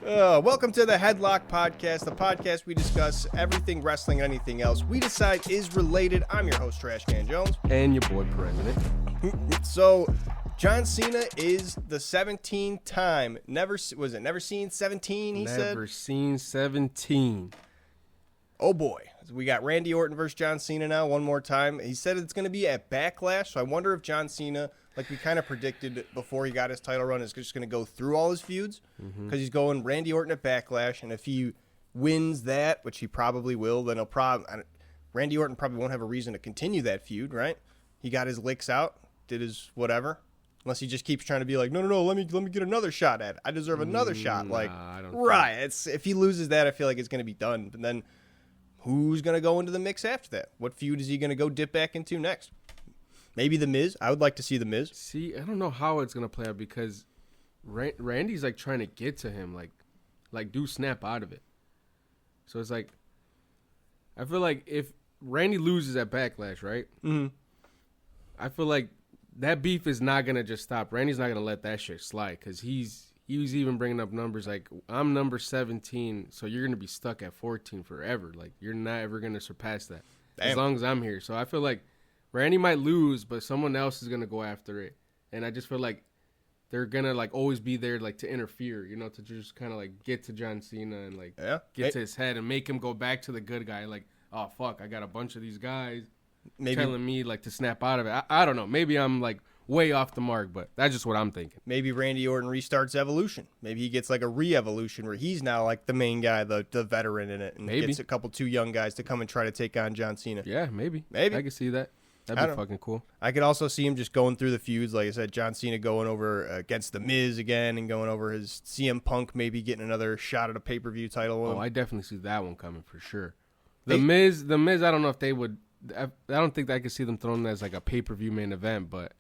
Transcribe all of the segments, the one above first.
Welcome to the HeadLock podcast, the podcast we discuss everything wrestling and anything else we decide is related. I'm your host, Trashcan Jones. And your boy, President. So, John Cena is the 17th time. Never seen 17, he said? Never seen 17. Oh, boy. We got Randy Orton versus John Cena now one more time. He said it's going to be at Backlash, so I wonder if John Cena, like we kind of predicted before he got his title run, is just going to go through all his feuds because he's going Randy Orton at Backlash, and if he wins that, which he probably will, then Randy Orton probably won't have a reason to continue that feud, right? He got his licks out, did his whatever. Unless he just keeps trying to be like, no, let me get another shot at it. I deserve another shot. Like, I don't right. If he loses that, I feel like it's going to be done. But then who's going to go into the mix after that? What feud is he going to go dip back into next? Maybe The Miz. I would like to see The Miz. See, I don't know how it's going to play out because Randy's like trying to get to him, like do snap out of it. So it's like, I feel like if Randy loses at Backlash, right? Mm-hmm. I feel like that beef is not going to just stop. Randy's not going to let that shit slide because he was even bringing up numbers like, I'm number 17, so you're going to be stuck at 14 forever. Like, you're not ever going to surpass that as long as I'm here. So I feel like Randy might lose, but someone else is going to go after it. And I just feel like they're going to, like, always be there, like, to interfere, you know, to just kind of, like, get to John Cena and, like, get to his head and make him go back to the good guy. Like, oh, fuck, I got a bunch of these guys telling me, like, to snap out of it. I don't know. Maybe I'm, like, way off the mark, but that's just what I'm thinking. Maybe Randy Orton restarts Evolution. Maybe he gets like a re-evolution where he's now like the main guy, the veteran in it, and gets a couple two young guys to come and try to take on John Cena. Yeah, maybe. I can see that. That'd be fucking cool. I could also see him just going through the feuds. Like I said, John Cena going over against The Miz again and going over his CM Punk, maybe getting another shot at a pay-per-view title. Oh, I definitely see that one coming for sure. The Miz, I don't know if they would. I don't think that I could see them throwing that as like a pay-per-view main event, but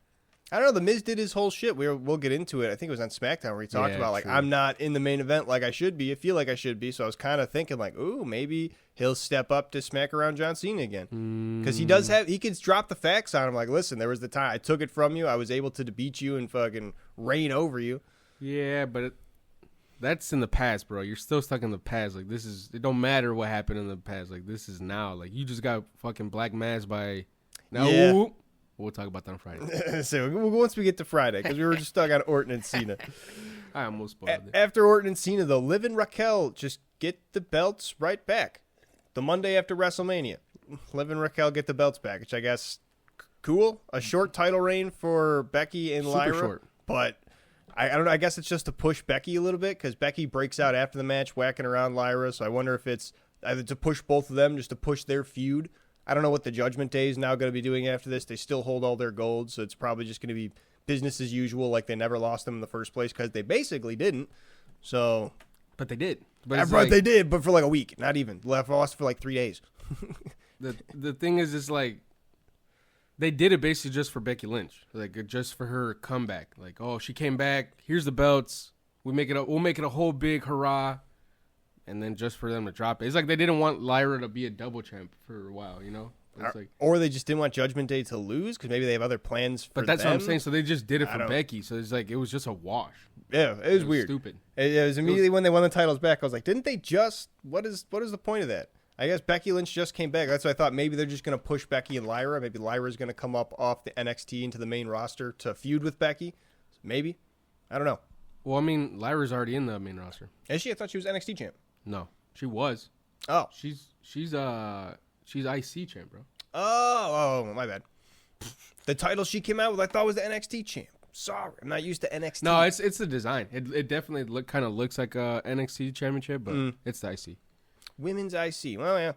I don't know. The Miz did his whole shit. We'll get into it. I think it was on SmackDown where he talked about, like, I'm not in the main event like I should be. I feel like I should be. So I was kind of thinking, like, ooh, maybe he'll step up to smack around John Cena again. Because he could drop the facts on him. Like, listen, there was the time I took it from you. I was able to beat you and fucking reign over you. Yeah, but that's in the past, bro. You're still stuck in the past. Like, it don't matter what happened in the past. Like, this is now. Like, you just got fucking black mass by now. Yeah. We'll talk about that on Friday. So once we get to Friday, because we were just stuck on Orton and Cena. I almost spoiled it. After Orton and Cena, though, Liv and Raquel just get the belts right back. The Monday after WrestleMania, Liv and Raquel get the belts back, which I guess cool. A short title reign for Becky and Lyra. Super short. But I don't know. I guess it's just to push Becky a little bit because Becky breaks out after the match, whacking around Lyra. So I wonder if it's either to push both of them, just to push their feud. I don't know what the Judgment Day is now going to be doing after this. They still hold all their gold, so it's probably just going to be business as usual, like they never lost them in the first place because they basically didn't. So, but they did. They did, but for like a week, not even. Lost for like 3 days. The thing is, it's like they did it basically just for Becky Lynch, like just for her comeback. Like, oh, she came back. Here's the belts. We'll make it a whole big hurrah. And then just for them to drop it. It's like they didn't want Lyra to be a double champ for a while, you know? Or they just didn't want Judgment Day to lose because maybe they have other plans for them. But that's what I'm saying. So they just did it for Becky. So it's like it was just a wash. Yeah, it was weird. Stupid. It was immediately when they won the titles back, I was like, didn't they just – what is the point of that? I guess Becky Lynch just came back. That's why I thought maybe they're just going to push Becky and Lyra. Maybe Lyra's going to come up off the NXT into the main roster to feud with Becky. Maybe. I don't know. Well, I mean, Lyra's already in the main roster. Is she? I thought she was NXT champ. No. She was. Oh. She's IC champ, bro. Oh, my bad. The title she came out with, I thought was the NXT champ. Sorry, I'm not used to NXT. No, it's the design. It definitely kind of looks like a NXT championship, but it's the IC. Women's IC. Well, yeah.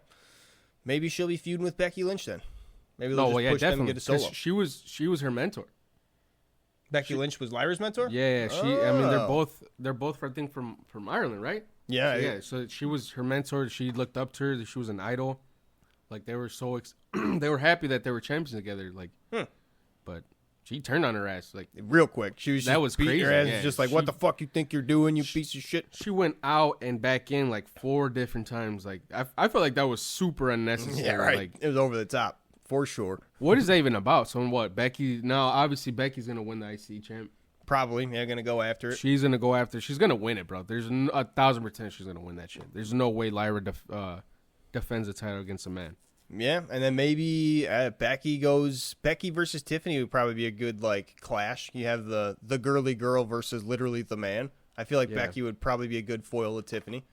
Maybe she'll be feuding with Becky Lynch then. Maybe they'll push them and get a solo. She was her mentor. Becky Lynch was Lyra's mentor? Yeah. I mean, they're both I think from Ireland, right? Yeah. So she was her mentor. She looked up to her. She was an idol. Like they were they were happy that they were champions together. Like, but she turned on her ass like real quick. She was beating crazy. Her ass, just like, what the fuck you think you're doing, you piece of shit. She went out and back in like 4 different times. Like I felt like that was super unnecessary. Yeah, right. Like, it was over the top for sure. What is that even about? So what? Becky now? Obviously Becky's gonna win the IC champ. Probably. Yeah, going to go after it. She's going to go after. She's going to win it, bro. There's 1,000% she's going to win that shit. There's no way Lyra defends the title against a man. Yeah, and then maybe Becky versus Tiffany would probably be a good like clash. You have the girly girl versus literally the man. I feel like Becky would probably be a good foil to Tiffany.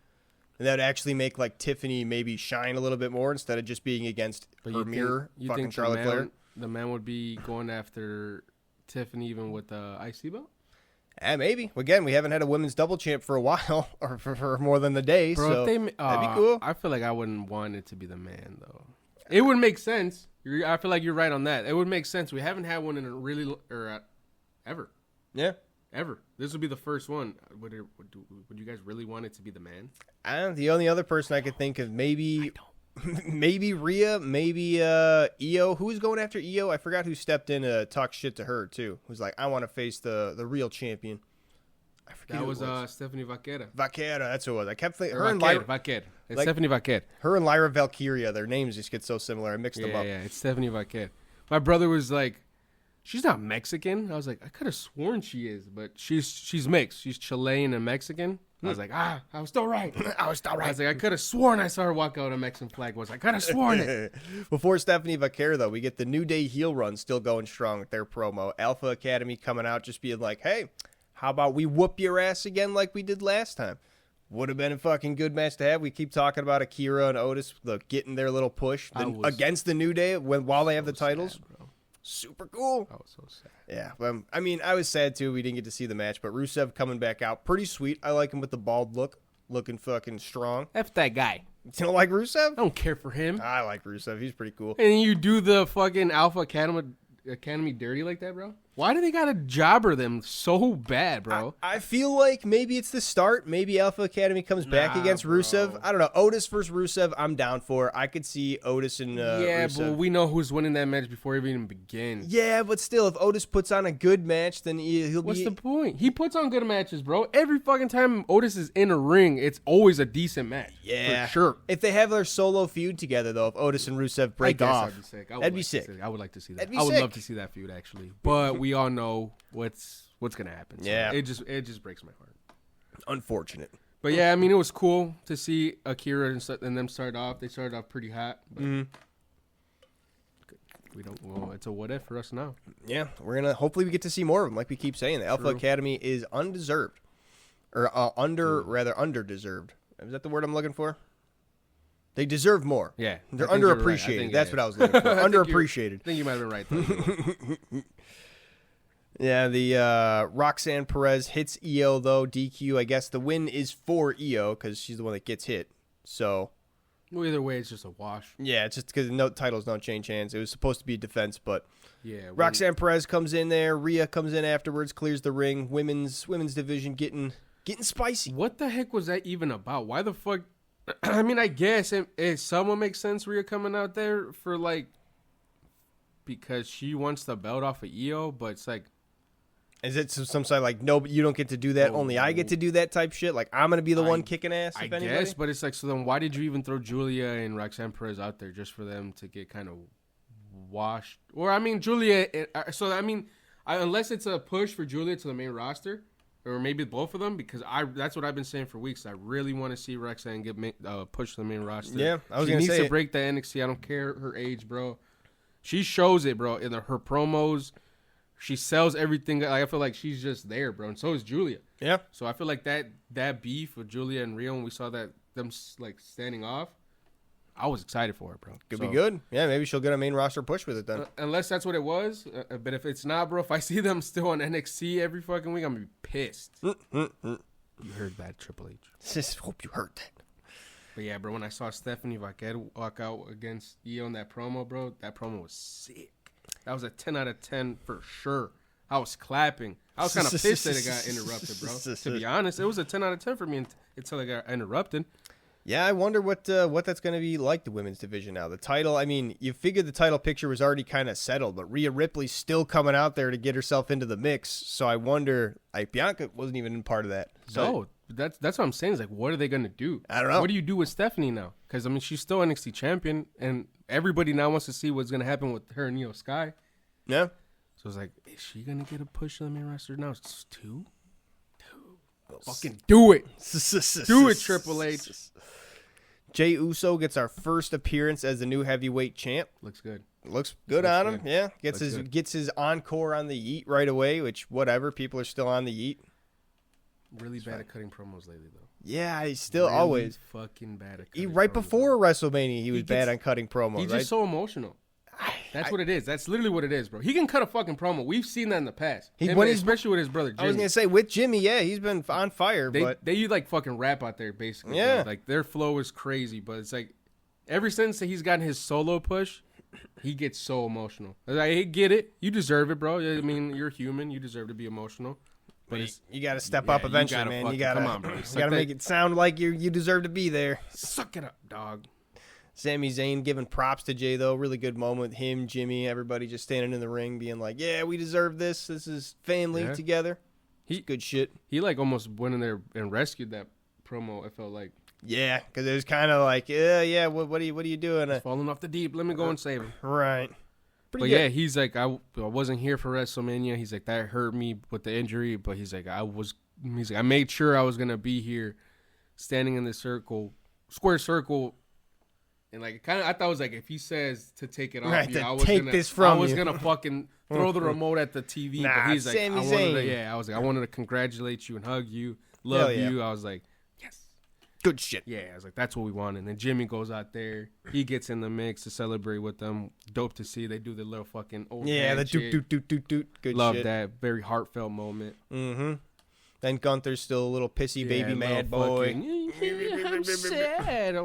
And that would actually make like Tiffany maybe shine a little bit more instead of just being against her mirror, fucking Charlotte Flair. The man would be going after Tiffany even with the IC belt? Maybe. Again, we haven't had a women's double champ for a while, or for more than the day, bro, so that'd be cool. I feel like I wouldn't want it to be the man, though. It would make sense. I feel like you're right on that. It would make sense. We haven't had one in a really ever. Yeah, ever. This would be the first one. Would you guys really want it to be the man? The only other person I could think of, maybe Rhea, maybe Io. Who was going after Io? I forgot who stepped in to talk shit to her too. Who's like, I want to face the real champion. I forget. That was Stephanie Vaquera. Vaquera, that's who it was. I kept thinking her and Lyra. Vaquera. It's like, Stephanie Vaquera. Her and Lyra Valkyria, their names just get so similar. I mixed them up. Yeah, it's Stephanie Vaquera. My brother was like, she's not Mexican. I was like, I could have sworn she is, but she's mixed. She's Chilean and Mexican. I was like, I was still right. I was like, I could have sworn I saw her walk out a Mexican flag. I could have sworn it. Before Stephanie Vaquera, though, we get the New Day heel run still going strong with their promo. Alpha Academy coming out just being like, hey, how about we whoop your ass again like we did last time? Would have been a fucking good match to have. We keep talking about Akira and Otis getting their little push against the New Day while they have the titles. Sad, bro. Super cool. I was so sad. Yeah, I mean, I was sad too. We didn't get to see the match, but Rusev coming back out, pretty sweet. I like him with the bald look, looking fucking strong. F that guy. You don't like Rusev? I don't care for him. I like Rusev. He's pretty cool. And you do the fucking Alpha Academy dirty like that, bro? Why do they gotta jobber them so bad, bro? I feel like maybe it's the start. Maybe Alpha Academy comes back against Rusev. I don't know. Otis versus Rusev, I'm down for. I could see Otis and Rusev. But we know who's winning that match before it even begins. Yeah, but still, if Otis puts on a good match, then he'll be... What's the point? He puts on good matches, bro. Every fucking time Otis is in a ring, it's always a decent match. Yeah. For sure. If they have their solo feud together, though, if Otis and Rusev break off, that'd be sick. I would like to see that. I would love to see that feud, actually. But we all know what's gonna happen. So yeah, it just breaks my heart. Unfortunate. But yeah, I mean, it was cool to see Akira and them start off. They started off pretty hot. But we don't. Well, it's a what if for us now. Yeah, we're gonna hopefully we get to see more of them. Like we keep saying, the Alpha Academy is undeserved, or underdeserved. Is that the word I'm looking for? They deserve more. Yeah, they're underappreciated. Right. That's what I was looking for. Underappreciated. I think you might have been right. Yeah, the Roxanne Perez hits Io, though. DQ, I guess the win is for Io because she's the one that gets hit. So, well, either way, it's just a wash. Yeah, it's just because no titles don't change hands. It was supposed to be defense, but yeah, Roxanne Perez comes in there. Rhea comes in afterwards, clears the ring. Women's division getting spicy. What the heck was that even about? Why the fuck? I mean, I guess it somewhat makes sense. Rhea coming out there for like because she wants the belt off of Io, but it's like. Is it some side like, no, but you don't get to do that, only I get to do that type shit? Like, I'm going to be the one kicking ass, if anybody? I guess, but it's like, so then why did you even throw Julia and Roxanne Perez out there just for them to get kind of washed? Or, I mean, Julia, so, I mean, unless it's a push for Julia to the main roster, or maybe both of them, because that's what I've been saying for weeks. I really want to see Roxanne get pushed to the main roster. Yeah, I was going to say She needs to break the NXT. I don't care her age, bro. She shows it, bro, in her promos. She sells everything. I feel like she's just there, bro, and so is Julia. Yeah. So I feel like that beef with Julia and Rio, when we saw them like standing off, I was excited for it, bro. Could be good. Yeah, maybe she'll get a main roster push with it then. Unless that's what it was. But if it's not, bro, if I see them still on NXT every fucking week, I'm gonna be pissed. You heard that, Triple H. Just hope you heard that. But yeah, bro, when I saw Stephanie Vaquera walk out against Io in that promo, bro, that promo was sick. That was a 10 out of 10 for sure. I was clapping. I was kind of pissed that it got interrupted, bro. To be honest, it was a 10 out of 10 for me until it got interrupted. Yeah, I wonder what that's going to be like, the women's division now. The title, I mean, you figured the title picture was already kind of settled, but Rhea Ripley's still coming out there to get herself into the mix. So I wonder, like, Bianca wasn't even in part of that. So no, that's what I'm saying. Is like, what are they going to do? I don't know. What do you do with Stephanie now? Because, I mean, she's still NXT champion, and everybody now wants to see what's going to happen with her and Io Sky. Yeah. So it's like, is she gonna get a push on the main roster? No, it's two. Fucking do it. Do it, Triple H. Jey Uso gets our first appearance as the new heavyweight champ. Looks good. Looks good on him. Yeah, gets his encore on the yeet right away. Which whatever, people are still on the yeet. Really bad at cutting promos lately, though. Yeah, he's still really always fucking bad at cutting right promos, before WrestleMania, he was bad on cutting promos. He's right? just so emotional. That's what it is. That's literally what it is, bro. He can cut a fucking promo. We've seen that in the past. Especially with his brother Jimmy. I was gonna say with Jimmy, yeah, he's been on fire. They like fucking rap out there, basically. Yeah, bro. Like their flow is crazy, but it's like ever since he's gotten his solo push, he gets so emotional. I get it. You deserve it, bro. I mean, you're human. You deserve to be emotional. But you got to step up eventually, man. You got to come on, bro. You got to make it sound like you deserve to be there. Suck it up, dog. Sami Zayn giving props to Jey, though. Really good moment. Him, Jimmy, everybody just standing in the ring being like, yeah, we deserve this. This is family together. Good shit. He like almost went in there and rescued that promo, I felt like. Yeah, because it was kind of like, yeah, what are you doing? He's falling off the deep. Let me go and save him. Right. But yeah, he's like, I wasn't here for WrestleMania. He's like, that hurt me with the injury. But he's like, I made sure I was going to be here standing in the square circle. And like, I thought it was like, if he says to take it off, I was gonna fucking throw the remote at the TV. Nah, but he's like, Sami Zayn. I wanted to congratulate you and hug you, love you. I was like, yes, good shit. Yeah, I was like, that's what we wanted. And then Jimmy goes out there, he gets in the mix to celebrate with them. Dope to see. They do the little fucking old the doot. Good love shit. that very heartfelt moment. Mm-hmm. Then Gunther's still a little pissy baby mad boy. I'm sad.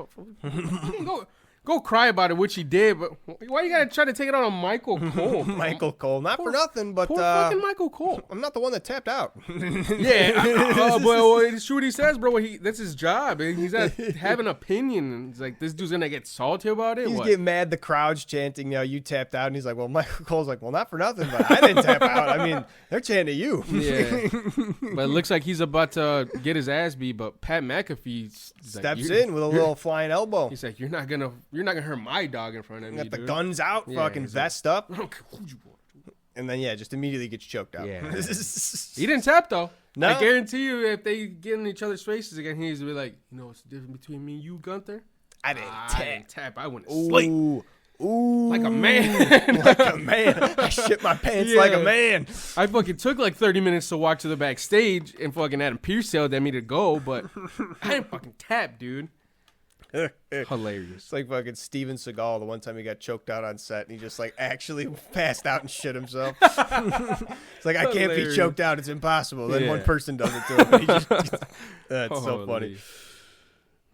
Go cry about it, which he did. But why you gotta try to take it out on Michael Cole? Michael Cole, not for nothing, but poor fucking Michael Cole. I'm not the one that tapped out. Yeah, well, it's true what he says, bro. That's his job. He's got to have an opinion. It's like, this dude's gonna get salty about it. He's getting mad. The crowd's chanting, you tapped out, and he's like, well, Michael Cole's like, well, not for nothing, but I didn't tap out. I mean, they're chanting you. Yeah, but it looks like he's about to get his ass beat. But Pat McAfee steps in with a little flying elbow. He's like, you're not gonna hurt my dog in front of me. Got the guns out, fucking vest up. I don't care who you want. And then, just immediately gets choked out. Yeah. He didn't tap, though. No. I guarantee you, if they get in each other's faces again, he's going to be like, what's the difference between me and you, Gunther? I didn't tap. I went to sleep. Ooh. Like a man. Like a man. I shit my pants like a man. I fucking took like 30 minutes to walk to the backstage, and fucking Adam Pearce yelled at me to go, but I didn't fucking tap, dude. Hilarious. It's like fucking Steven Seagal the one time he got choked out on set and he just like actually passed out and shit himself. It's like, I can't be choked out, it's impossible. Then one person does it to him. That's so funny.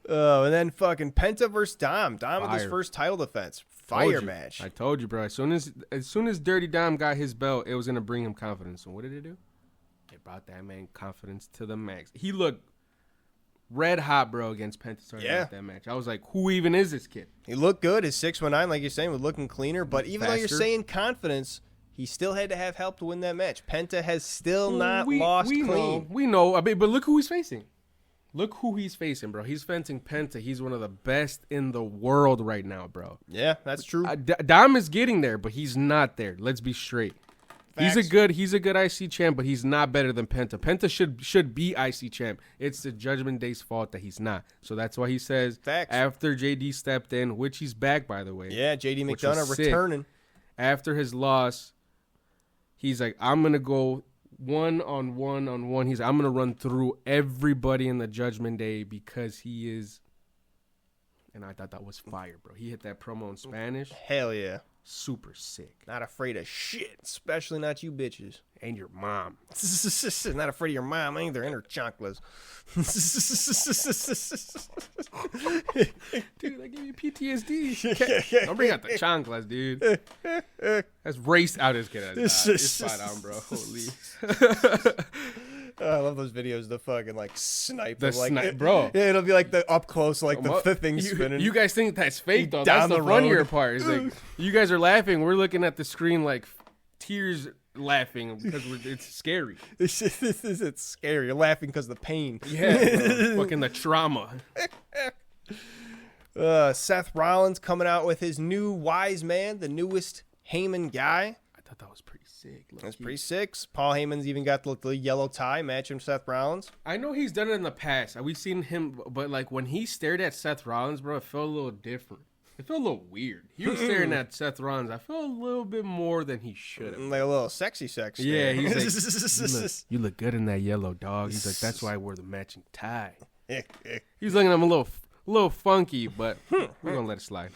And then fucking Penta versus Dom with his first title defense. Fire match. I told you, bro. As soon as Dirty Dom got his belt, it was gonna bring him confidence. And what did it do? It brought that man confidence to the max. He looked red hot, bro, against Penta starting out that match. I was like, who even is this kid? He looked good. His 619, like you're saying, was looking cleaner. But even though you're saying confidence, he still had to have help to win that match. Penta has still not lost clean. We know. I mean, but look who he's facing. Look who he's facing, bro. He's facing Penta. He's one of the best in the world right now, bro. Yeah, that's true. Dom is getting there, but he's not there. Let's be straight. Facts. He's a good IC champ, but he's not better than Penta. Penta should be IC champ. It's the Judgment Day's fault that he's not. So that's why he says after JD stepped in, which he's back, by the way. Yeah, JD McDonough returning. After his loss, he's like, I'm gonna go one on one. I'm gonna run through everybody in the Judgment Day because he is. And I thought that was fire, bro. He hit that promo in Spanish. Hell yeah. Super sick. Not afraid of shit, especially not you bitches. And your mom. Not afraid of your mom either, and her chanclas. Dude, that gave you PTSD. Don't bring out the chanclas, dude. That's race out his kid. It's spot on, bro. Holy. I love those videos. The fucking like snipe, bro. Yeah, it'll be like the up close, like the thing spinning. You guys think that's fake though? That's the funnier part. It's like you guys are laughing. We're looking at the screen like tears, laughing because it's scary. It's scary. You're laughing because of the pain. Yeah, fucking the trauma. Seth Rollins coming out with his new wise man, the newest Heyman guy. I thought that was pretty sick. sick. That's pretty sick. Paul Heyman's even got the yellow tie matching Seth Rollins. I know he's done it in the past. We've seen him, but like when he stared at Seth Rollins, bro, it felt a little different. It felt a little weird. He was staring at Seth Rollins. I felt a little bit more than he should have. Like a little sexy sex. Yeah, he's like, you look good in that yellow, dog. He's like, that's why I wore the matching tie. He's looking at him a little funky, but we're going to let it slide.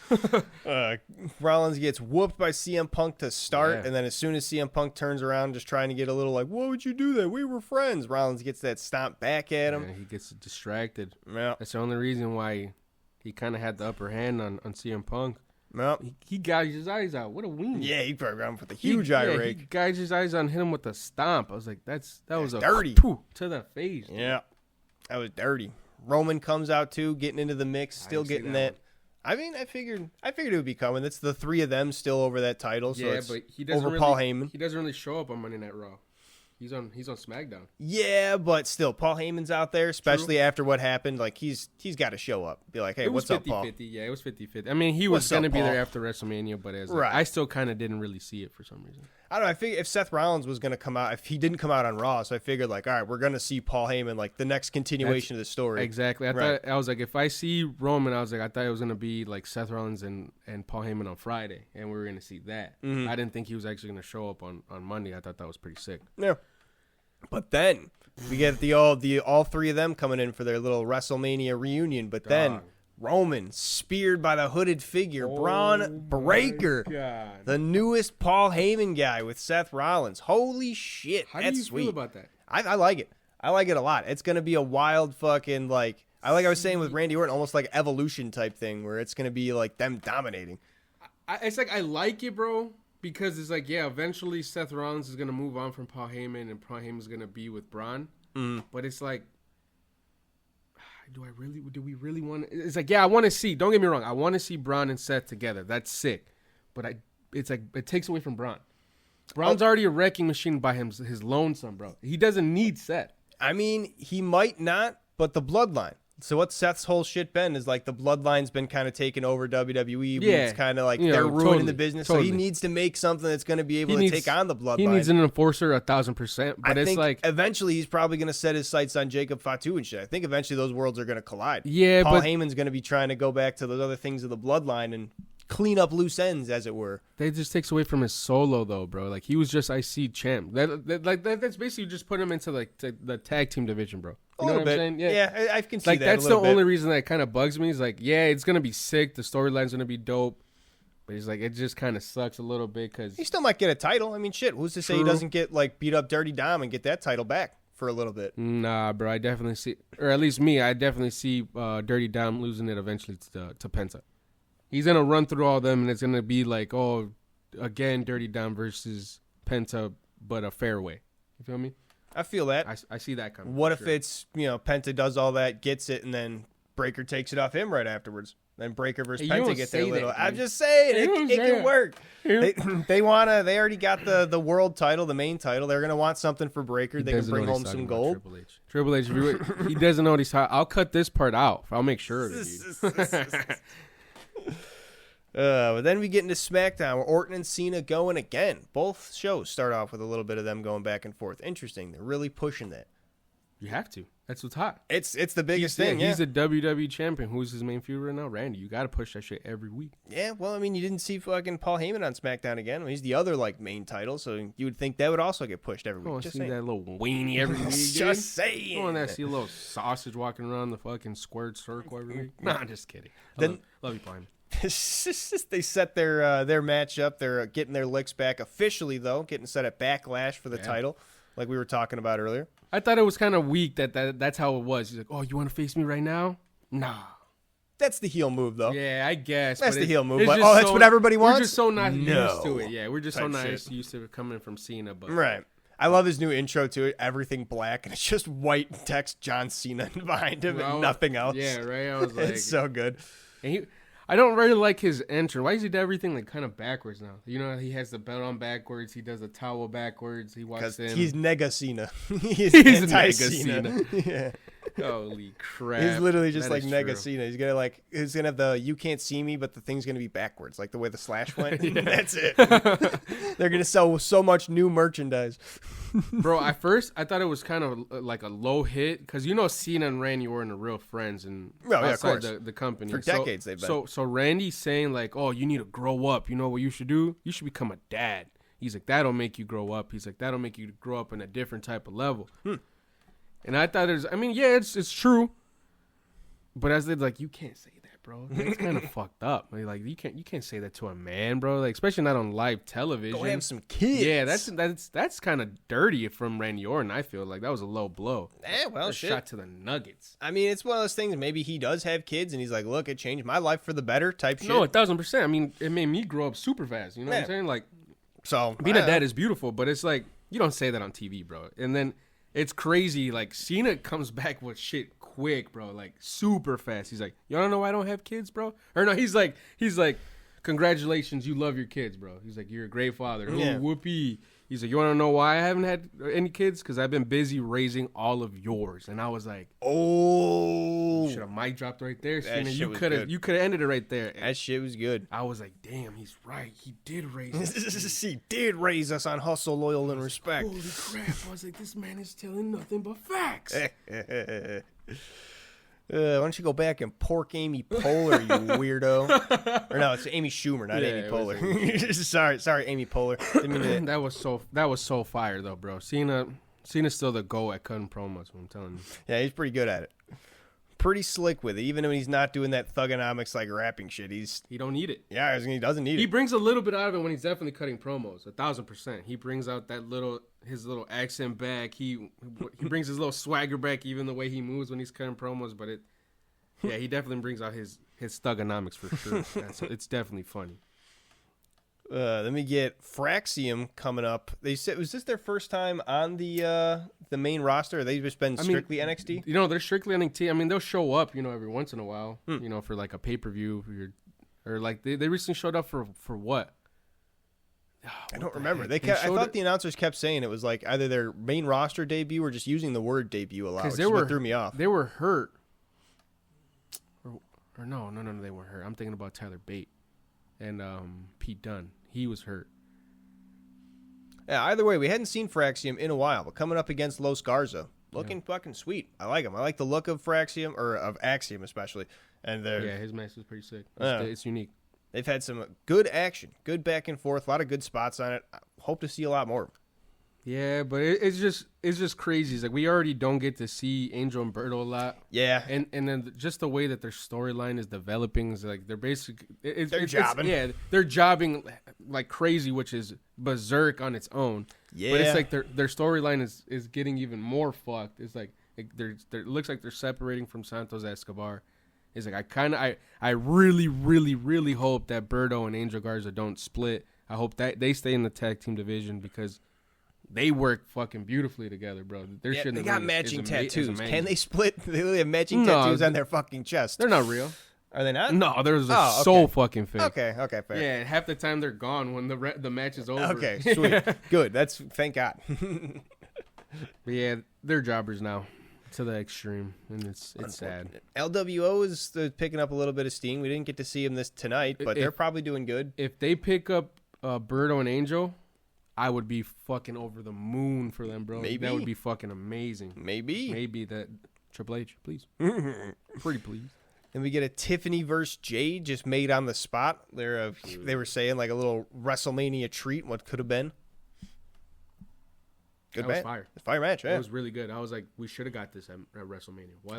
Rollins gets whooped by CM Punk to start, and then as soon as CM Punk turns around just trying to get a little like, why would you do that? We were friends. Rollins gets that stomp back at him. Yeah, he gets distracted. Yeah. That's the only reason why he kind of had the upper hand on CM Punk. Yep. He gouged his eyes out. What a wing. Yeah, he probably got him with a huge eye rake. He gouged his eyes on, hit him with a stomp. I was like, that was a dirty. To the face. Dude. Yeah, that was dirty. Roman comes out too, getting into the mix, still getting that. I mean, I figured it would be coming. It's the three of them still over that title. So it's but he doesn't over Paul Heyman. He doesn't really show up on Monday Night Raw. He's on SmackDown. Yeah, but still, Paul Heyman's out there, especially after what happened. Like he's got to show up, be like, hey, what's up, Paul? 50-50. Yeah, it was 50-50. I mean, he was gonna be there after WrestleMania, but I still kind of didn't really see it for some reason. I don't know. I figured if Seth Rollins was gonna come out, if he didn't come out on Raw, so I figured like, all right, we're gonna see Paul Heyman, like the next continuation of the story. Exactly. I was like, if I see Roman, I thought it was gonna be like Seth Rollins and Paul Heyman on Friday, and we were gonna see that. I didn't think he was actually gonna show up on Monday. I thought that was pretty sick. Yeah. But then we get all three of them coming in for their little WrestleMania reunion. But then Roman speared by the hooded figure, Braun Breaker, the newest Paul Heyman guy with Seth Rollins. Holy shit, How do you feel about that? I like it. I like it a lot. It's gonna be a wild fucking I was saying with Randy Orton, almost like evolution type thing where it's gonna be like them dominating. It's like I like it, bro. Because it's like, yeah, eventually Seth Rollins is going to move on from Paul Heyman and Paul Heyman is going to be with Braun. But it's like, do we really want to? It's like, yeah, I want to see, don't get me wrong, I want to see Braun and Seth together. That's sick. But it's like, it takes away from Braun. Braun's already a wrecking machine by his lonesome, bro. He doesn't need Seth. I mean, he might not, but the bloodline. So what Seth's whole shit been is like the bloodline's been kind of taking over WWE. But it's kind of like they're ruining the business. So he needs to make something that's going to be able to take on the bloodline. He needs an enforcer 1,000%. But I think eventually he's probably going to set his sights on Jacob Fatu and shit. I think eventually those worlds are going to collide. Yeah, Paul Heyman's going to be trying to go back to those other things of the bloodline and clean up loose ends, as it were. That just takes away from his solo, though, bro. Like he was just IC champ. That's basically just put him into like the tag team division, bro. You know what I'm saying? Yeah, I can see like that. That's the only reason that kind of bugs me. Is like, yeah, it's gonna be sick. The storyline's gonna be dope, but he's like, it just kind of sucks a little bit because he still might get a title. I mean, shit, who's to say he doesn't get like beat up Dirty Dom and get that title back for a little bit? Nah, bro, I definitely see, or at least me, I definitely see Dirty Dom losing it eventually to Penta. He's gonna run through all of them, and it's gonna be like, oh, again, Dirty Dom versus Penta, but a fair way. You feel me? I feel that. I see that coming. What if it's, Penta does all that, gets it, and then Breaker takes it off him right afterwards? Then Breaker versus Penta get their little. I'm just saying, it can work. They already got the world title, the main title. They're gonna want something for Breaker. They can bring home some gold. Triple H, he doesn't know what he's talking. I'll cut this part out. I'll make sure of it. But then we get into SmackDown where Orton and Cena going again. Both shows start off with a little bit of them going back and forth. Interesting. They're really pushing that. You have to. That's what's hot. It's the biggest thing. Yeah. He's a WWE champion. Who's his main feud right now? Randy. You got to push that shit every week. Yeah, well, I mean, you didn't see fucking Paul Heyman on SmackDown again. Well, he's the other main title, so you would think that would also get pushed every week. I want to see that little weenie every week. Just saying. I want to see a little sausage walking around the fucking squared circle every week. Nah, I'm just kidding. Love you, Paul Heyman. They set their match up. They're getting their licks back officially, though, getting set at Backlash for the title, like we were talking about earlier. I thought it was kind of weak that's how it was. He's like, oh, you want to face me right now? Nah. That's the heel move, though. Yeah, I guess. That's the heel move. But, that's what everybody wants? We're just so not used to it. Yeah, we're just so not used to it coming from Cena. But right. I love his new intro to it. Everything black, and it's just white text John Cena behind him and nothing else. Yeah, right? I was like... It's so good. And I don't really like his entrance. Why does he do everything like kind of backwards now? You know, he has the belt on backwards. He does the towel backwards. He walks in. He's Nega Cena. He's anti-Cena. Yeah. Holy crap! He's literally just That like is Mega true. Cena. He's gonna have the "you can't see me," but the thing's gonna be backwards, like the way the Slash went. That's it. They're gonna sell so much new merchandise. Bro, at first I thought it was kind of like a low hit because Cena and Randy Orton are real friends and yeah, of outside course. the company For decades they've been. So Randy's saying like, oh, you need to grow up. You know what you should do? You should become a dad. He's like, that'll make you grow up. He's like, that'll make you grow up in a different type of level. And I thought it's true. But as they're like, you can't say that, bro. That's kind of fucked up. Like you can't say that to a man, bro. Like especially not on live television. Go have some kids. Yeah, that's kind of dirty from Randy Orton. I feel like that was a low blow. Well, That's shit. shot to the nuggets. I mean, it's one of those things. Maybe he does have kids, and he's like, "Look, it changed my life for the better." Type shit. No, 1,000%. I mean, it made me grow up super fast. You know what I'm saying? Like, so being a dad is beautiful, but it's like you don't say that on TV, bro. And then it's crazy. Like Cena comes back with shit quick, bro. Like super fast. He's like, "You don't know why I don't have kids, bro?" Or no, he's like, "Congratulations, you love your kids, bro." He's like, "You're a great father." Yeah. Ooh, whoopee. He's like, "You want to know why I haven't had any kids? Because I've been busy raising all of yours." And I was like, "Oh, should have mic dropped right there, That Cena. shit was You could have ended it right there. that shit was good." I was like, damn, he's right. He did raise us. He did raise us on hustle, loyal, and respect. Holy crap. I was like, this man is telling nothing but facts. Why don't you go back and pork Amy Poehler, you weirdo? Or no, it's Amy Schumer, not Yeah, Amy it was Poehler. sorry, Amy Poehler. Didn't mean to- that was so fire, though, bro. Cena's still the GOAT at cutting promos, I'm telling you. Yeah, he's pretty good at it. Pretty slick with it, even when he's not doing that thugonomics like rapping shit. He don't need it. Yeah, he doesn't need He it. brings a little bit out of it when he's definitely cutting promos, 1,000%. He brings out his little accent back. He brings his little swagger back, even the way he moves when he's cutting promos. But he definitely brings out his thugonomics for sure. It's definitely funny. Let me get Fraxium coming up. They said, was this their first time on the main roster? Or they've just been strictly NXT? They're strictly NXT. I mean, they'll show up, every once in a while, for like a pay-per-view or like they recently showed up for what? I don't remember. I thought the announcers kept saying it was like either their main roster debut or just using the word debut a lot, which is what threw me off. They were hurt. Or no, they weren't hurt. I'm thinking about Tyler Bate and Pete Dunne. He was hurt. Yeah, either way, we hadn't seen Fraxium in a while, but coming up against Los Garza, looking fucking sweet. I like him. I like the look of Fraxium, or of Axiom especially. And his mask is pretty sick. It's unique. They've had some good action, good back and forth, a lot of good spots on it. I hope to see a lot more. Yeah, but it's just crazy. It's like we already don't get to see Angel and Berto a lot. Yeah, and then just the way that their storyline is developing is like they're basically they're jobbing. They're jobbing like crazy, which is berserk on its own. Yeah, but it's like their storyline is getting even more fucked. It's like it looks like they're separating from Santos Escobar. It's like I really, really, really hope that Berto and Angel Garza don't split. I hope that they stay in the tag team division because they work fucking beautifully together, bro. They got matching tattoos. Can they split? They literally have matching tattoos on their fucking chest. They're not real. Are they not? No, they're so fucking fake. Okay, fair. Yeah, half the time they're gone when the match is over. Okay, sweet. Good. Thank God. But yeah, they're jobbers now to the extreme, and it's sad. LWO is picking up a little bit of steam. We didn't get to see them tonight, but they're probably doing good. If they pick up Berto and Angel, I would be fucking over the moon for them, bro. Maybe. That would be fucking amazing. Maybe that Triple H, please. Pretty please. Then we get a Tiffany versus Jade just made on the spot. They were saying like a little WrestleMania treat, what could have been. Good match. Fire. Fire match, yeah. It was really good. I was like, we should have got this at WrestleMania. Why?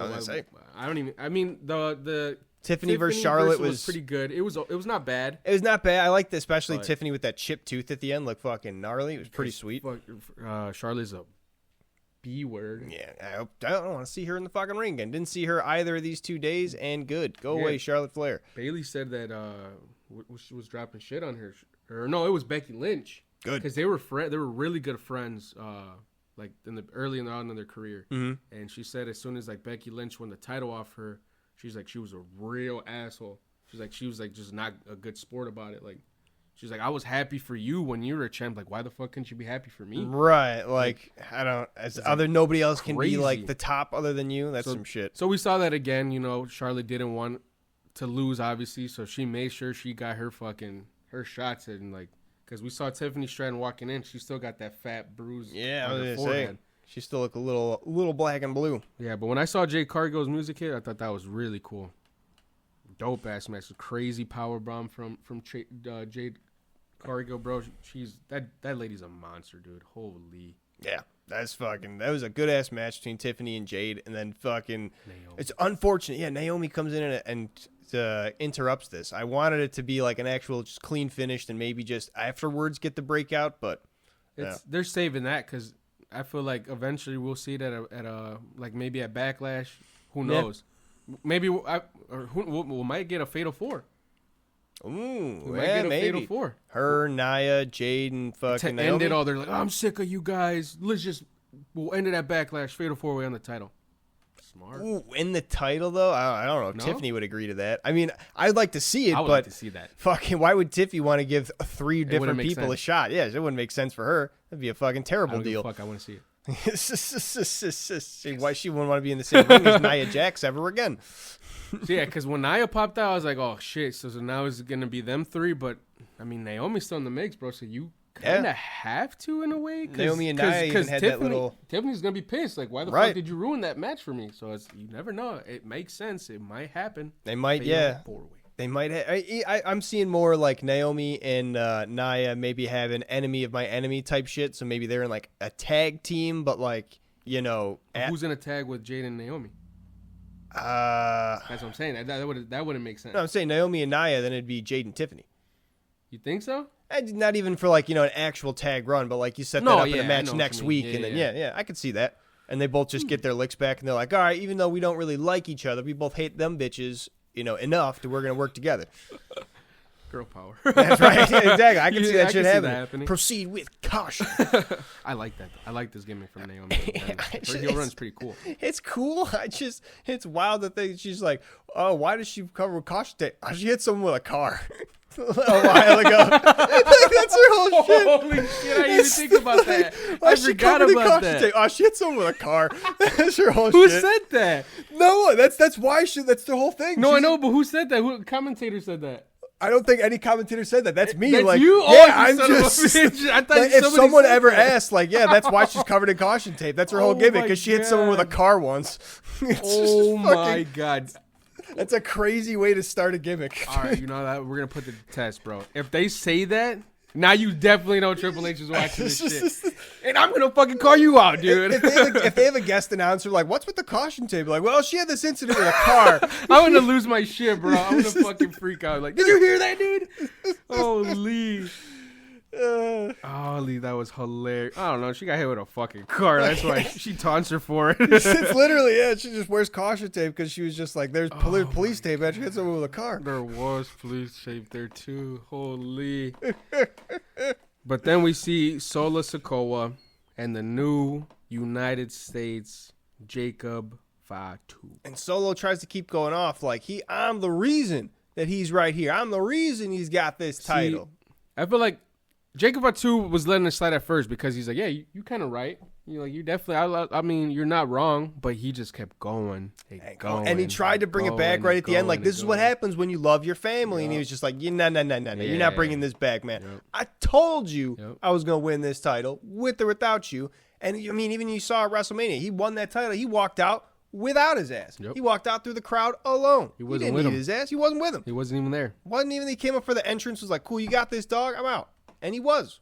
The Tiffany versus Charlotte was pretty good. It was not bad. It was not bad. I liked especially Tiffany with that chipped tooth at the end, looked fucking gnarly. It was pretty sweet. Charlotte's a B word. Yeah, I don't want to see her in the fucking ring again. Didn't see her either of these 2 days, and good. Go away, Charlotte Flair. Bayley said that she was dropping shit on her. Or no, it was Becky Lynch. Good, because they were really good friends. Like early on in their career, and she said as soon as like Becky Lynch won the title off her, she's like she was a real asshole. She's like she was like just not a good sport about it. Like She's like, I was happy for you when you were a champ. Like, why the fuck couldn't you be happy for me? Right. Like I don't. Nobody else can be crazy. like the top other than you. That's some shit. So we saw that again. You know, Charlotte didn't want to lose, obviously, so she made sure she got her shots in, like, because we saw Tiffany Stratton walking in. She still got that fat bruise. Yeah, on I was her gonna forehead. say. She still look a little black and blue. Yeah, but when I saw Jade Cargill's music hit, I thought that was really cool. Dope ass match, a crazy power bomb from Jade Cargill, bro. She's that lady's a monster, dude. Holy. Yeah, that was a good ass match between Tiffany and Jade, and then fucking. Naomi. It's unfortunate. Yeah, Naomi comes in and interrupts this. I wanted it to be like an actual just clean finish, and maybe just afterwards get the breakout, but they're saving that because I feel like eventually we'll see it at a like maybe at Backlash. Who knows? Maybe we might get a Fatal 4. Ooh, We might get a maybe. Fatal 4. Her, Nia, Jade, and fucking To Naomi. end it all, they're like, I'm sick of you guys. We'll end it at Backlash. Fatal 4-way on the title. Smart. Ooh, in the title though, I don't know if No? Tiffany would agree to that. I mean, I'd like to see it, I would but like to see that. fucking, why would Tiffy want to give 3 different wouldn't make people a sense. shot? Yeah, it wouldn't make sense for her. That'd be a fucking I terrible don't give deal. a fuck. I want to see it. Why she wouldn't want to be in the same ring as Nia Jax ever again? So, yeah, because when Nia popped out, I was like, oh, shit. So now it's going to be them 3. But, I mean, Naomi's still in the mix, bro. So you kind of have to in a way. Naomi and Nia even had that little... Tiffany's going to be pissed. Like, why the fuck did you ruin that match for me? So you never know. It makes sense. It might happen. They might, yeah. They might have... I'm seeing more like Naomi and Nia maybe have an enemy of my enemy type shit. So maybe they're in like a tag team, but like, you know... Who's in a tag with Jade and Naomi? That's what I'm saying. That wouldn't make sense. No, I'm saying Naomi and Nia, then it'd be Jade and Tiffany. You think so? And not even for like, you know, an actual tag run, but like you set that up in a match next week, and then I could see that. And they both just get their licks back, and they're like, all right, even though we don't really like each other, we both hate them bitches, you know, enough that we're gonna work together. Girl power. That's right, exactly. I can see that I shit can see happening. that happening. Proceed with caution. I like that. I like this gimmick from Naomi. Her heel run's pretty cool. It's cool. It's wild that she's like, oh, why does she cover with caution tape? Oh, she hit someone with a car. A while ago. Like, that's her whole shit. Holy shit, I didn't even think about that. I forgot about that. Tape? Oh, she hit someone with a car. That's her whole Who shit. said that? No, that's why that's the whole thing. No, I know, but who said that? Who commentator said that? I don't think any commentator said that. That's me. That's like, you? Yeah, Oh, I'm you son of a just. bitch. I thought Like, if somebody someone said ever that. asked, like, yeah, that's why she's covered in caution tape. That's her whole Oh gimmick, my because she hit someone with a God. car once. It's Oh just my fucking, God. that's a crazy way to start a gimmick. All right, you know that we're gonna put the test, bro. If they say that, now you definitely know Triple H is watching this shit, and I'm gonna fucking call you out, dude. if they have a guest announcer, like, what's with the caution tape? Like, well, she had this incident with a car. I'm gonna lose my shit, bro. I'm gonna fucking freak out. Like, did you hear that, dude? Holy. Holy, that was hilarious. I don't know. She got hit with a fucking car. That's why she taunts her for it. It's literally, yeah, she just wears caution tape because she was just like, there's police tape, and she hit someone with a car. There was police tape there too. Holy. But then we see Sola Sikoa and the new United States Jacob Fatu. And Solo tries to keep going off like, I'm the reason that he's right here. I'm the reason he's got this title. I feel like Jacob Fatu was letting it slide at first because he's like, yeah, you kind of right. You definitely, I mean, you're not wrong, but he just kept going and going. And he tried to bring it back right at the end. Like, this is what happens when you love your family. And he was just like, no. You're not bringing this back, man. Yep. I told you I was going to win this title with or without you. And I mean, even you saw at WrestleMania, he won that title. He walked out without his ass. Yep. He walked out through the crowd alone. He wasn't didn't with need him. his ass. He wasn't with him. He wasn't even there. He came up for the entrance, was like, cool, you got this, dog. I'm out. And he was.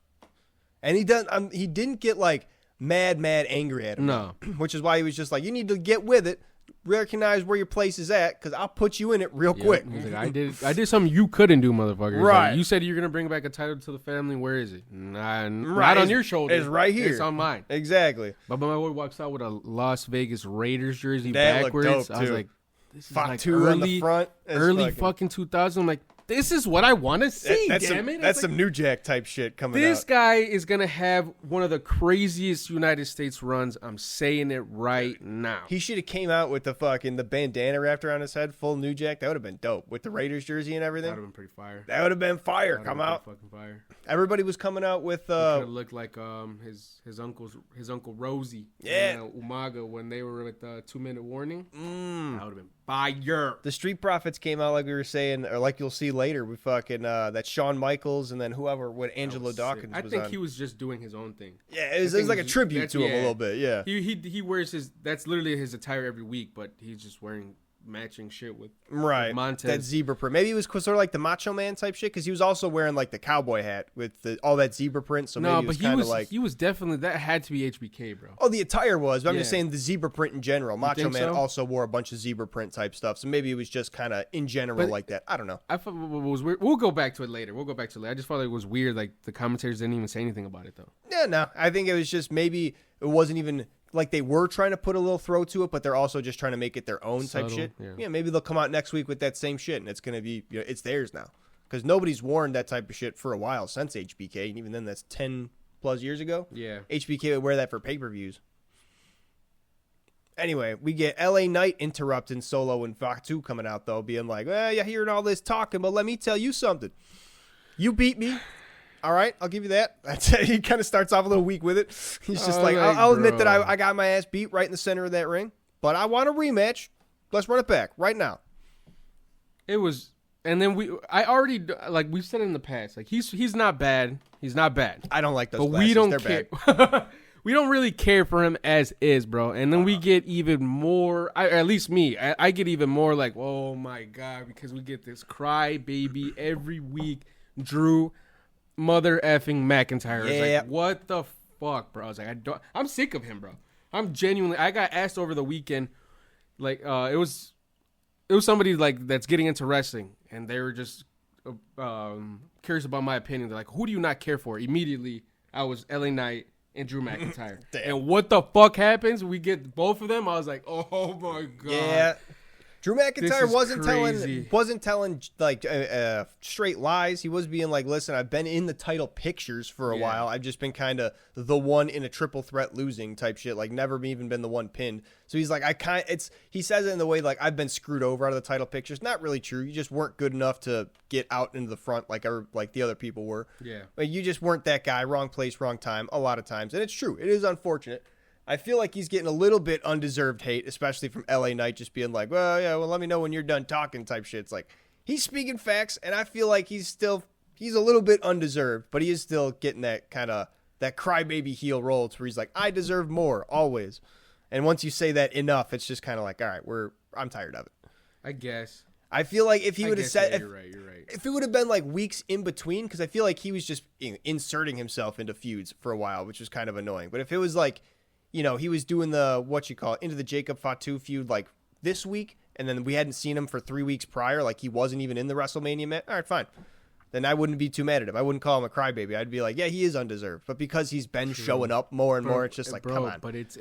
And he didn't get like mad angry at him. No. Which is why he was just like, you need to get with it, recognize where your place is at, because I'll put you in it real quick. He's like, I did something you couldn't do, motherfucker. Right. Like, you said you're gonna bring back a title to the family. Where is it? Not Right. on your shoulders. It's right here. It's on mine. Exactly. But my boy walks out with a Las Vegas Raiders jersey That looked backwards. dope, I was too. like, this is Fatu like on the front. It's early fucking 2000. I'm like, This is what I want to see. That's damn it! That's some New Jack type shit coming out. This guy is gonna have one of the craziest United States runs. I'm saying it right now. He should have came out with the bandana wrapped around his head, full New Jack. That would have been dope with the Raiders jersey and everything. That would have been pretty fire. That would have been fire. Come out, fucking fire. Everybody was coming out with. Looked like his uncle Rosie. Yeah. And, Umaga when they were with 2-minute warning. That would have been fire. The Street Profits came out like we were saying, or like you'll see later. We fucking that Shawn Michaels and then whoever with Angelo Dawkins. I think he was just doing his own thing. Yeah, it was like a tribute to him a little bit. Yeah, he wears his. That's literally his attire every week, but he's just wearing matching shit with Montez. That zebra print. Maybe it was sort of like the Macho Man type shit because he was also wearing like the cowboy hat with all that zebra print. So maybe it was kind of like he was definitely that had to be HBK, bro. Oh, the attire was. But I'm just saying the zebra print in general. Macho Man so? also wore a bunch of zebra print type stuff. So maybe it was just kind of in general like that. I don't know. I thought it was weird. We'll go back to it later. I just thought it was weird. Like the commentators didn't even say anything about it though. Yeah, no. I think it was just maybe it wasn't even. Like they were trying to put a little throw to it, but they're also just trying to make it their own type shit. Yeah, maybe they'll come out next week with that same shit, and it's gonna be it's theirs now because nobody's worn that type of shit for a while since HBK, and even then that's 10+ years ago. Yeah, HBK would wear that for pay-per-views. Anyway, we get LA Knight interrupting Solo and Fatu coming out though, being like, "Well, you're hearing all this talking, but let me tell you something. You beat me." All right, I'll give you that. He kind of starts off a little weak with it. He's just I'll admit that I got my ass beat right in the center of that ring, but I want a rematch. Let's run it back right now. It was, and then I already like we've said in the past, like he's not bad. He's not bad. I don't like those but glasses. We don't They're care. bad. We don't really care for him as is, bro. And then we get even more. At least me, I get even more like, oh my god, because we get this cry baby every week, Drew. Mother effing McIntyre. Yeah. Like, what the fuck, bro? I was like, I'm sick of him, bro. I'm genuinely. I got asked over the weekend, like, it was somebody like that's getting into wrestling, and they were just curious about my opinion. They're like, who do you not care for? Immediately, I was LA Knight and Drew McIntyre. And what the fuck happens? We get both of them. I was like, oh my god. Yeah. Drew McIntyre wasn't telling like straight lies. He was being like, "Listen, I've been in the title pictures for a while. I've just been kind of the one in a triple threat losing type shit. Like never even been the one pinned." So he's like, he says it in the way like I've been screwed over out of the title pictures. Not really true. You just weren't good enough to get out into the front like the other people were. Yeah, like, you just weren't that guy. Wrong place, wrong time. A lot of times, and it's true. It is unfortunate. I feel like he's getting a little bit undeserved hate, especially from LA Knight, just being like, well, let me know when you're done talking type shit. It's like, he's speaking facts, and I feel like he's a little bit undeserved, but he is still getting that kind of, that crybaby heel role to where he's like, I deserve more, always. And once you say that enough, it's just kind of like, all right, I'm tired of it. I guess. I feel like if he would have said, you're right. If it would have been like weeks in between, because I feel like he was just inserting himself into feuds for a while, which was kind of annoying. But if it was like, he was doing into the Jacob Fatu feud like this week, and then we hadn't seen him for 3 weeks prior, like he wasn't even in the WrestleMania match. All right, fine. Then I wouldn't be too mad at him. I wouldn't call him a crybaby. I'd be like, yeah, he is undeserved. But because he's been showing up more and more, it's just like, come on. But it's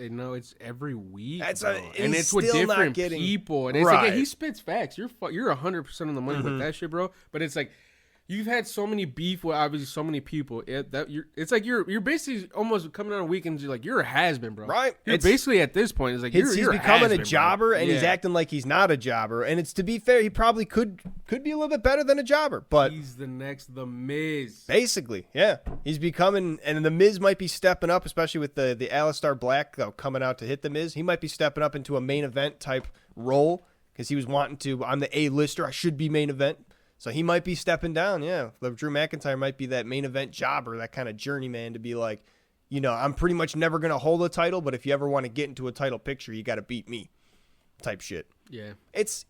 every week, and it's with different people. And it's like, yeah, he spits facts. You're 100% on the money with that shit, bro. But it's like, you've had so many beef with obviously so many people. It's like you're basically almost coming on a weekend. You're a has-been, bro. Right. You're basically at this point. It's like he's becoming a jobber, and he's acting like he's not a jobber. And it's, to be fair, he probably could be a little bit better than a jobber. But he's the next The Miz. Basically, yeah. He's becoming, and The Miz might be stepping up, especially with the Aleister Black coming out to hit The Miz. He might be stepping up into a main event type role because he was wanting to. I'm the A-lister. I should be main event. So he might be stepping down, yeah. Drew McIntyre might be that main event jobber, that kind of journeyman to be like, I'm pretty much never going to hold a title, but if you ever want to get into a title picture, you got to beat me type shit. Yeah. It's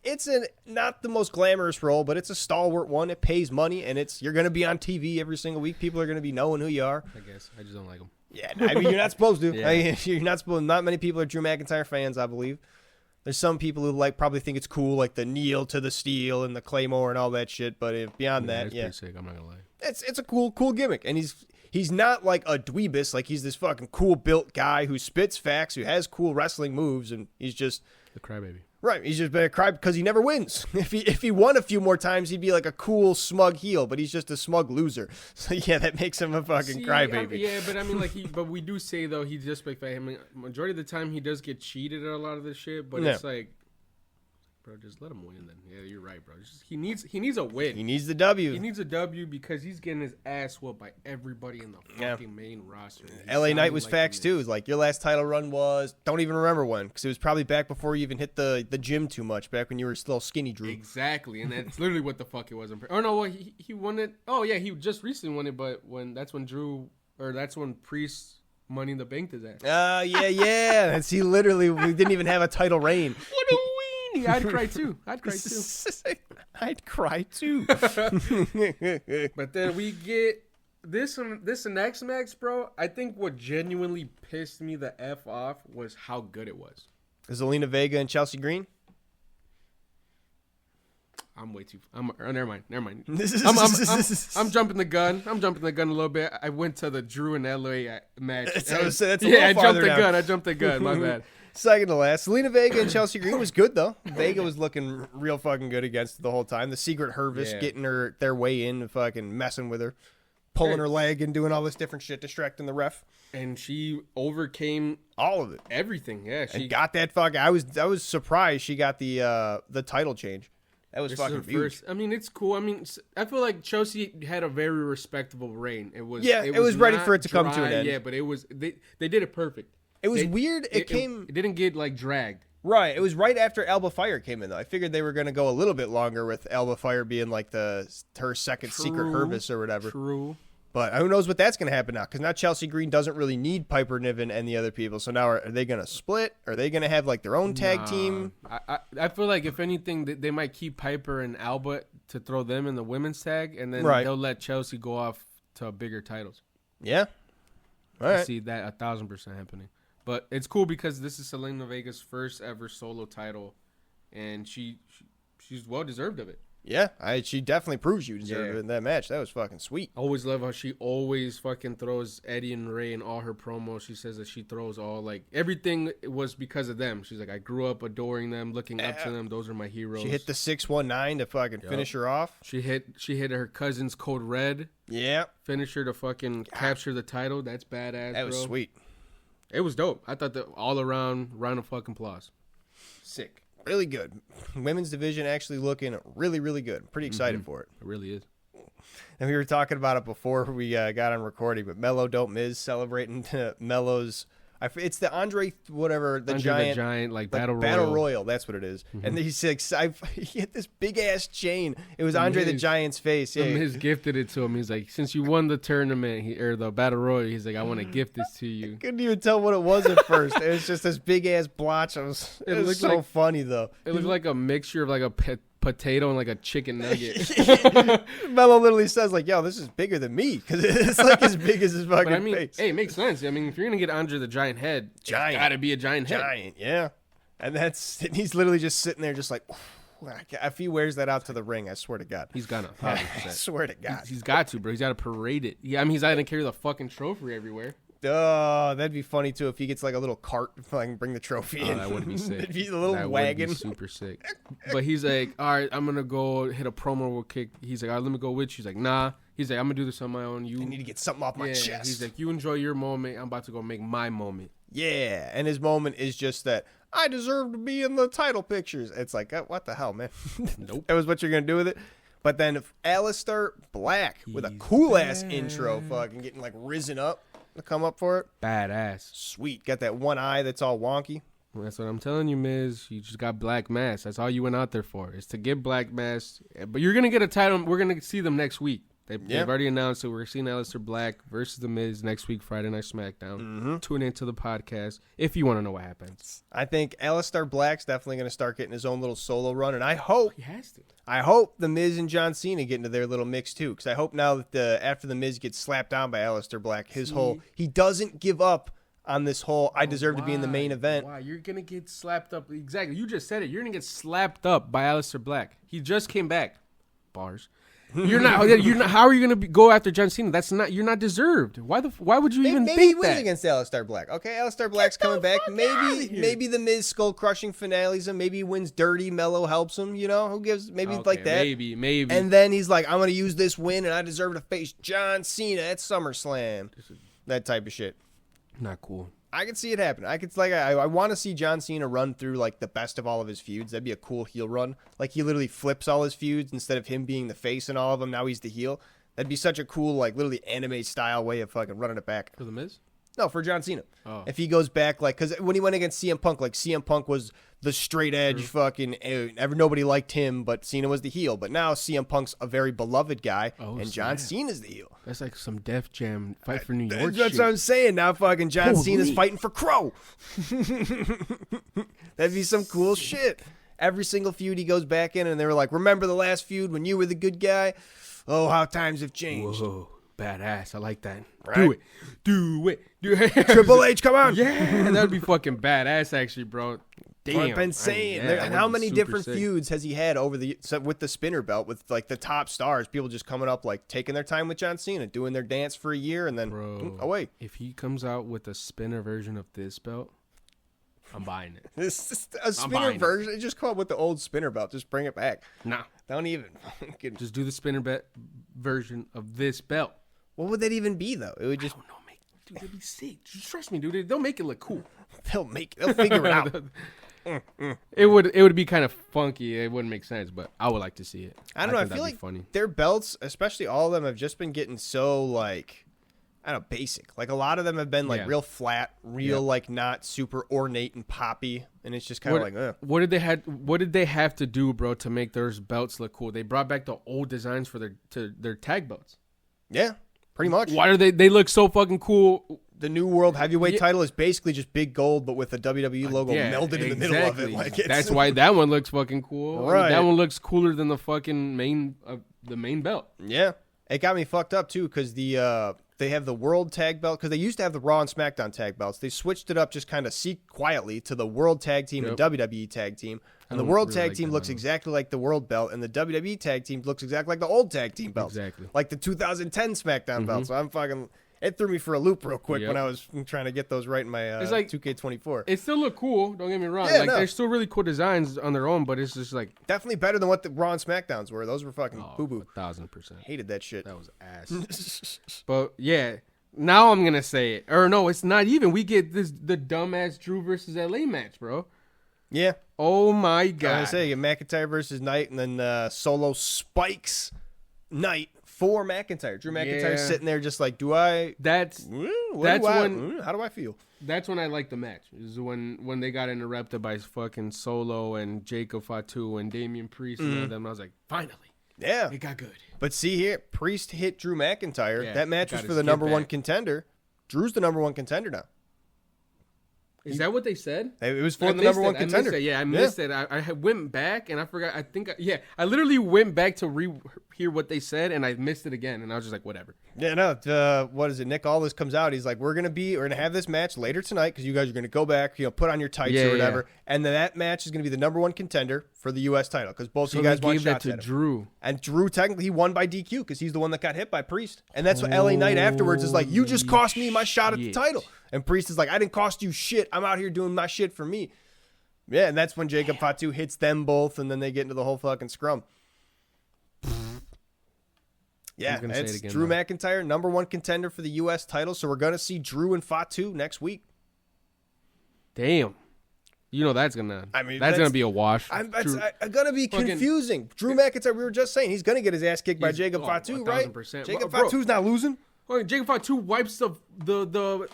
not the most glamorous role, but it's a stalwart one. It pays money, and you're going to be on TV every single week. People are going to be knowing who you are. I guess. I just don't like him. Yeah, I mean, you're not supposed to. Yeah. You're not supposed. Not many people are Drew McIntyre fans, I believe. There's some people who probably think it's cool, like the kneel to the steel and the claymore and all that shit. But beyond that, it's pretty sick. I'm not gonna lie. It's a cool gimmick, and he's not like a dweebus. Like he's this fucking cool built guy who spits facts, who has cool wrestling moves, and he's just the crybaby. Right, he's just been a cry because he never wins. If he won a few more times, he'd be like a cool smug heel, but he's just a smug loser. So yeah, that makes him a fucking crybaby. Yeah, but I mean, like but we do say though he just like I mean, majority of the time he does get cheated at a lot of this shit, but it's like, bro, just let him win then. Yeah, you're right, bro. He needs a win. He needs the W. He needs a W because he's getting his ass whooped by everybody in the fucking main roster. LA Knight was facts too. It's like your last title run was, don't even remember when, because it was probably back before you even hit the gym too much, back when you were still skinny, Drew. Exactly, and that's literally what the fuck it was. Oh no, well, he won it. Oh yeah, he just recently won it, but that's when Priest Money in the Bank did that. Yeah. That's we didn't even have a title reign. What a weenie! I'd cry too. I'd cry too. But then we get this and X Max, bro. I think what genuinely pissed me the F off was how good it was. Zelina Vega and Chelsea Green. Never mind. I'm jumping the gun. I'm jumping the gun a little bit. I went to the Drew and LA match. I jumped the gun. My bad. Second to last. Zelina Vega and Chelsea Green was good, though. Vega was looking real fucking good against the whole time. The Secret Hervis getting their way in and fucking messing with her. Pulling her leg and doing all this different shit, distracting the ref. And she overcame all of it. Everything, yeah. She got that fucking... I was surprised she got the title change. That was fucking huge. I mean, it's cool. I mean, I feel like Chelsea had a very respectable reign. It was ready for it to come to an end. Yeah, but it was they did it perfect. It was weird. It didn't get like dragged. Right. It was right after Alba Fire came in, though. I figured they were going to go a little bit longer with Alba Fire being like her second Secret Hervis or whatever. True. But who knows what that's going to happen now? Because now Chelsea Green doesn't really need Piper Niven and the other people. So now are they going to split? Are they going to have like their own tag team? I feel like if anything, they might keep Piper and Alba to throw them in the women's tag, and then they'll let Chelsea go off to bigger titles. Yeah. All right. I see that 1,000% happening. But it's cool because this is Zelina Vega's first ever solo title, and she's well deserved of it. Yeah, she definitely proves you deserve it in that match. That was fucking sweet. Always love how she always fucking throws Eddie and Ray in all her promos. She says that she throws all, like, everything was because of them. She's like, I grew up adoring them, looking up to them. Those are my heroes. She hit the 619 to fucking finish her off. She hit her cousin's Code Red. Yeah. Finish her to fucking capture the title. That's badass, That was sweet. It was dope. I thought that all around round of fucking applause. Sick. Really good. Women's division actually looking really, really good. Pretty excited for it. It really is. And we were talking about it before we got on recording, but Mello Don't Miz celebrating Mello's... It's the Andre Giant like Battle Royal. That's what it is. Mm-hmm. And he's like, he had this big ass chain. It was Andre the Giant's face. Yeah, Miz gifted it to him. He's like, since you won the tournament or the Battle Royal, he's like, I want to gift this to you. I couldn't even tell what it was at first. It was just this big ass blotch. It was so funny though. It looked like a mixture of like a potato and like a chicken nugget. Mello literally says like, yo, this is bigger than me because it's like as big as his fucking face. Hey, it makes sense. I mean, if you're gonna get Andre the Giant head, it's gotta be a giant head. Giant, yeah. And he's literally just sitting there just like, if he wears that out to the ring, I swear to God. He's gonna. I swear to God. He's got to, bro. He's got to parade it. Yeah, I mean, he's not gonna carry the fucking trophy everywhere. Oh, that'd be funny too if he gets like a little cart so I can bring the trophy in. That would be sick. It'd be a little wagon. Would be super sick. But he's like, all right, I'm gonna go hit a promo real quick. He's like, all right, let me go with you. He's like, nah. He's like, I'm gonna do this on my own. I need to get something off my chest. He's like, you enjoy your moment. I'm about to go make my moment. Yeah, and his moment is just that I deserve to be in the title pictures. It's like, what the hell, man? Nope. That was what you're gonna do with it. But then if Aleister Black with a cool ass intro, fucking getting like risen up to come up for it. Badass. Sweet. Got that one eye that's all wonky. Well, that's what I'm telling you, Miz. You just got Black Mass. That's all you went out there for, is to get Black Mass. But you're going to get a title. We're going to see them next week. They've already announced that we're seeing Aleister Black versus The Miz next week, Friday Night SmackDown. Mm-hmm. Tune into the podcast if you want to know what happens. I think Aleister Black's definitely going to start getting his own little solo run, and I hope he has to. I hope The Miz and John Cena get into their little mix too, because I hope now that after The Miz gets slapped down by Aleister Black, he doesn't give up on this whole I deserve to be in the main event. Wow, you're going to get slapped up. Exactly. You just said it. You're going to get slapped up by Aleister Black. He just came back. Bars. You're not. You're not. How are you gonna go after John Cena? That's not. You're not deserved. Why would you even maybe he think wins that? against Aleister Black. Okay, Aleister Black's coming back. Maybe the Miz skull crushing finales him. Maybe he wins dirty. Mello helps him. You know, who gives? Maybe like that. Maybe. And then he's like, I'm gonna use this win, and I deserve to face John Cena at SummerSlam. That type of shit. Not cool. I could see it happen. I want to see John Cena run through like the best of all of his feuds. That'd be a cool heel run. Like he literally flips all his feuds instead of him being the face in all of them. Now he's the heel. That'd be such a cool, like literally anime style way of fucking running it back. For the Miz? No, for John Cena. Oh. If he goes back, like, because when he went against CM Punk, like CM Punk was the straight edge fucking, nobody liked him, but Cena was the heel. But now CM Punk's a very beloved guy, and John Cena's the heel. That's like some Def Jam fight for New York. That's shit. what I'm saying. Now fucking John Cena's fighting for Crow. That'd be some cool shit. Every single feud he goes back in, and they were like, remember the last feud when you were the good guy? Oh, how times have changed. Whoa, badass. I like that. Right? Do it. Triple H, come on. Yeah, that'd be fucking badass, actually, bro. Damn. I've been saying. And how many different feuds has he had with the spinner belt with like the top stars? People just coming up, like taking their time with John Cena, doing their dance for a year, and then away. If he comes out with a spinner version of this belt, I'm buying it. This is a spinner version. Just come up with the old spinner belt. Just bring it back. Nah. Don't even. Just do the spinner version of this belt. What would that even be, though? It would just. I don't know, dude, that'd be sick. Just trust me, dude. They'll make it look cool. They'll figure it out. It would be kind of funky. It wouldn't make sense, but I would like to see it. I don't know. I feel like funny. Their belts, especially all of them, have just been getting so like, I don't know, basic. Like a lot of them have been like real flat, like not super ornate and poppy, and it's just kind of like, ugh. What did they have to do, bro, to make those belts look cool? They brought back the old designs for their tag belts. Yeah, pretty much. Why do they look so fucking cool? The new world heavyweight title is basically just big gold, but with the WWE logo melded in the middle of it. Like that's why that one looks fucking cool. Right. That one looks cooler than the fucking main belt. Yeah, it got me fucked up too because they have the world tag belt because they used to have the Raw and SmackDown tag belts. They switched it up just kind of quietly to the World Tag Team and WWE Tag Team. And the World Tag Team looks exactly like the World Belt, and the WWE Tag Team looks exactly like the old Tag Team belts. Exactly. Like the 2010 SmackDown belt. So I'm fucking... It threw me for a loop real quick when I was trying to get those right in my it's like, 2K24. It still look cool, don't get me wrong. Yeah, There's still really cool designs on their own, but it's just like... Definitely better than what the Raw and SmackDowns were. Those were fucking boo-boo. 1,000%. Hated that shit. That was ass. But, yeah... Now I'm going to say it. Or no, it's not even. We get the dumbass Drew versus LA match, bro. Yeah. Oh, my God. I say McIntyre versus Knight and then Solo spikes Knight for McIntyre. Drew McIntyre sitting there just like, how do I feel? That's when I like the match. Is when they got interrupted by fucking Solo and Jacob Fatu and Damian Priest and all them. I was like, finally. Yeah. It got good. But see here, Priest hit Drew McIntyre. That match was for the number one contender. Drew's the number one contender now. Is that what they said? It was for the number one contender. I missed it. I went back and I forgot. I literally went back to hear what they said and I missed it again. And I was just like, whatever. Yeah, no. What is it? Nick Aldis comes out. He's like, we're gonna have this match later tonight because you guys are gonna go back, put on your tights or whatever, and then that match is gonna be the number one contender for the U.S. title because both of you guys want shots at him. Drew. And Drew technically he won by DQ because he's the one that got hit by Priest, and that's what LA Knight afterwards is like. You just cost me my shot at the title, and Priest is like, I didn't cost you shit. I'm out here doing my shit for me. Yeah, and that's when Jacob Fatu hits them both, and then they get into the whole fucking scrum. Yeah, it's Drew McIntyre, number one contender for the U.S. title. So we're going to see Drew and Fatu next week. Damn. That's going to be a wash. It's going to be confusing. Drew McIntyre, we were just saying, he's going to get his ass kicked by Jacob Fatu, right? Jacob Fatu's not losing. Jacob Fatu wipes the